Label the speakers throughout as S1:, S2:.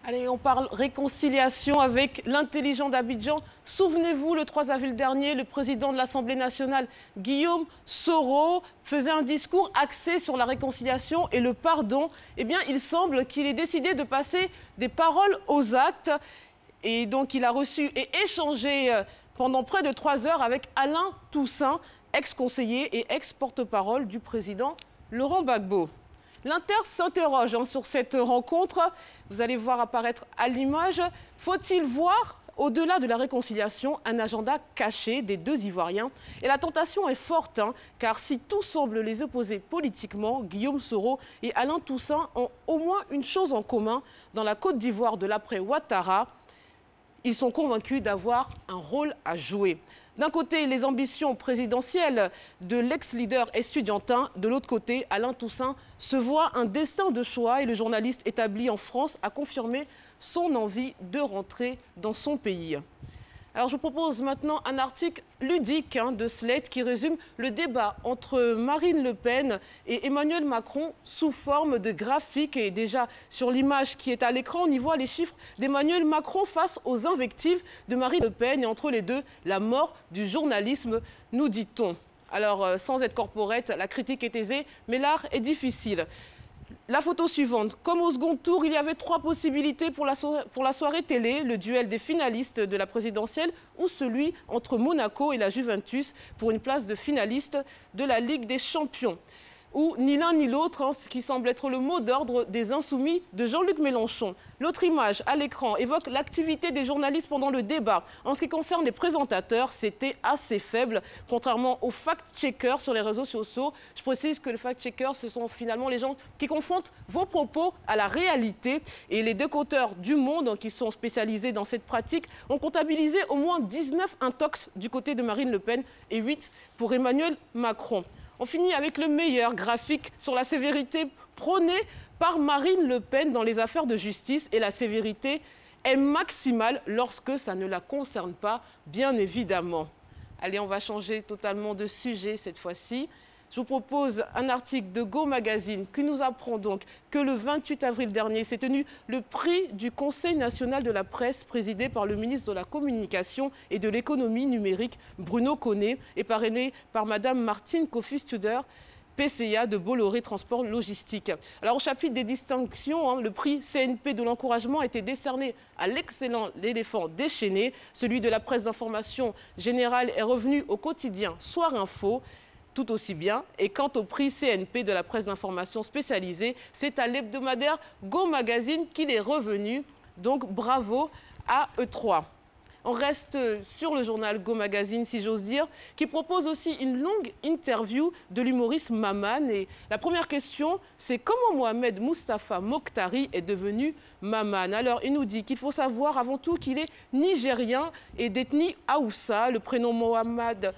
S1: Allez, on parle réconciliation avec l'intelligent d'Abidjan. Souvenez-vous, le 3 avril dernier, le président de l'Assemblée nationale, Guillaume Soro, faisait un discours axé sur la réconciliation et le pardon. Eh bien, il semble qu'il ait décidé de passer des paroles aux actes. Et donc, il a reçu et échangé pendant près de 3 heures avec Alain Toussaint, ex-conseiller et ex-porte-parole du président Laurent Gbagbo. L'Inter s'interroge sur cette rencontre. Vous allez voir apparaître à l'image. Faut-il voir, au-delà de la réconciliation, un agenda caché des deux Ivoiriens? Et la tentation est forte, car si tout semble les opposer politiquement, Guillaume Soro et Alain Toussaint ont au moins une chose en commun. Dans la Côte d'Ivoire de l'après-Ouattara, ils sont convaincus d'avoir un rôle à jouer. D'un côté, les ambitions présidentielles de l'ex-leader estudiantin. De l'autre côté, Alain Toussaint se voit un destin de choix et le journaliste établi en France a confirmé son envie de rentrer dans son pays. Alors, je vous propose maintenant un article ludique de Slate qui résume le débat entre Marine Le Pen et Emmanuel Macron sous forme de graphique. Et déjà, sur l'image qui est à l'écran, on y voit les chiffres d'Emmanuel Macron face aux invectives de Marine Le Pen. Et entre les deux, la mort du journalisme, nous dit-on. Alors, sans être corporate, la critique est aisée, mais l'art est difficile. La photo suivante. Comme au second tour, il y avait 3 possibilités pour la soirée télé, le duel des finalistes de la présidentielle ou celui entre Monaco et la Juventus pour une place de finaliste de la Ligue des Champions. Ou ni l'un ni l'autre, ce qui semble être le mot d'ordre des Insoumis de Jean-Luc Mélenchon. L'autre image à l'écran évoque l'activité des journalistes pendant le débat. En ce qui concerne les présentateurs, c'était assez faible, contrairement aux fact-checkers sur les réseaux sociaux. Je précise que les fact-checkers, ce sont finalement les gens qui confrontent vos propos à la réalité. Et les décodeurs du Monde, qui sont spécialisés dans cette pratique, ont comptabilisé au moins 19 intox du côté de Marine Le Pen et 8 pour Emmanuel Macron. On finit avec le meilleur graphique sur la sévérité prônée par Marine Le Pen dans les affaires de justice. Et la sévérité est maximale lorsque ça ne la concerne pas, bien évidemment. Allez, on va changer totalement de sujet cette fois-ci. Je vous propose un article de Go Magazine qui nous apprend donc que le 28 avril dernier s'est tenu le prix du Conseil national de la presse présidé par le ministre de la Communication et de l'économie numérique Bruno Connet et parrainé par Madame Martine Kofi-Studer, PCA de Bolloré Transport Logistique. Alors au chapitre des distinctions, le prix CNP de l'encouragement a été décerné à l'excellent L'éléphant déchaîné. Celui de la presse d'information générale est revenu au quotidien Soir Info, tout aussi bien. Et quant au prix CNP de la presse d'information spécialisée, c'est à l'hebdomadaire Go Magazine qu'il est revenu. Donc bravo à eux 3. On reste sur le journal Go Magazine, si j'ose dire, qui propose aussi une longue interview de l'humoriste Maman. Et la première question, c'est comment Mohamed Mustafa Mokhtari est devenu Maman. Alors, il nous dit qu'il faut savoir avant tout qu'il est nigérien et d'ethnie Haoussa. Le prénom Mohamed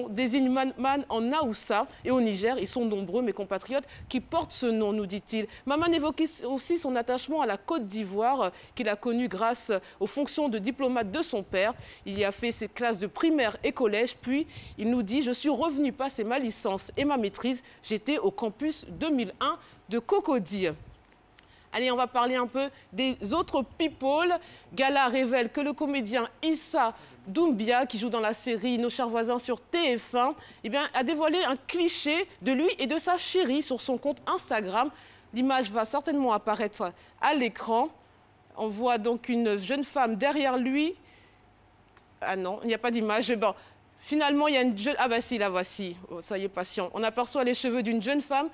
S1: désigne Man en Haoussa. Et au Niger, ils sont nombreux, mes compatriotes, qui portent ce nom, nous dit-il. Maman évoque aussi son attachement à la Côte d'Ivoire, qu'il a connu grâce aux fonctions de diplomate de son père. Il y a fait ses classes de primaire et collège, puis il nous dit « Je suis revenu passer ma licence et ma maîtrise. J'étais au campus 2001 de Cocody ». Allez, on va parler un peu des autres people. Gala révèle que le comédien Issa Doumbia, qui joue dans la série Nos chers voisins sur TF1, a dévoilé un cliché de lui et de sa chérie sur son compte Instagram. L'image va certainement apparaître à l'écran. On voit donc une jeune femme derrière lui. Ah non, il n'y a pas d'image. Bon, finalement, il y a une jeune... Ah bah si, la voici. Oh, soyez patient. On aperçoit les cheveux d'une jeune femme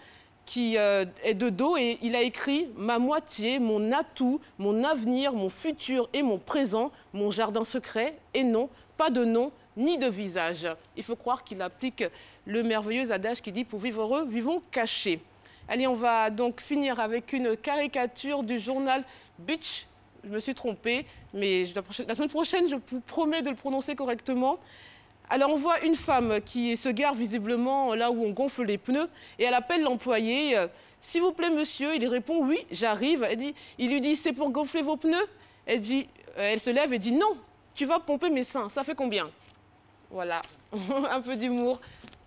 S1: qui est de dos et il a écrit « Ma moitié, mon atout, mon avenir, mon futur et mon présent, mon jardin secret. Et non, pas de nom ni de visage. » Il faut croire qu'il applique le merveilleux adage qui dit « Pour vivre heureux, vivons cachés ». Allez, on va donc finir avec une caricature du journal Bitch. Je me suis trompée, mais la semaine prochaine, je vous promets de le prononcer correctement. Alors, on voit une femme qui se gare visiblement là où on gonfle les pneus et elle appelle l'employé. « S'il vous plaît, monsieur ?» Il répond « Oui, j'arrive. » Il lui dit « C'est pour gonfler vos pneus ?» Elle se lève et dit « Non, tu vas pomper mes seins. Ça fait combien ?» Voilà, un peu d'humour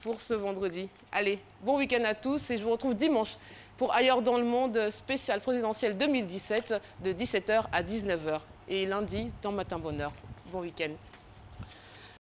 S1: pour ce vendredi. Allez, bon week-end à tous et je vous retrouve dimanche pour Ailleurs dans le monde spécial présidentiel 2017 de 17 h à 19 h et lundi dans Matin Bonheur. Bon week-end.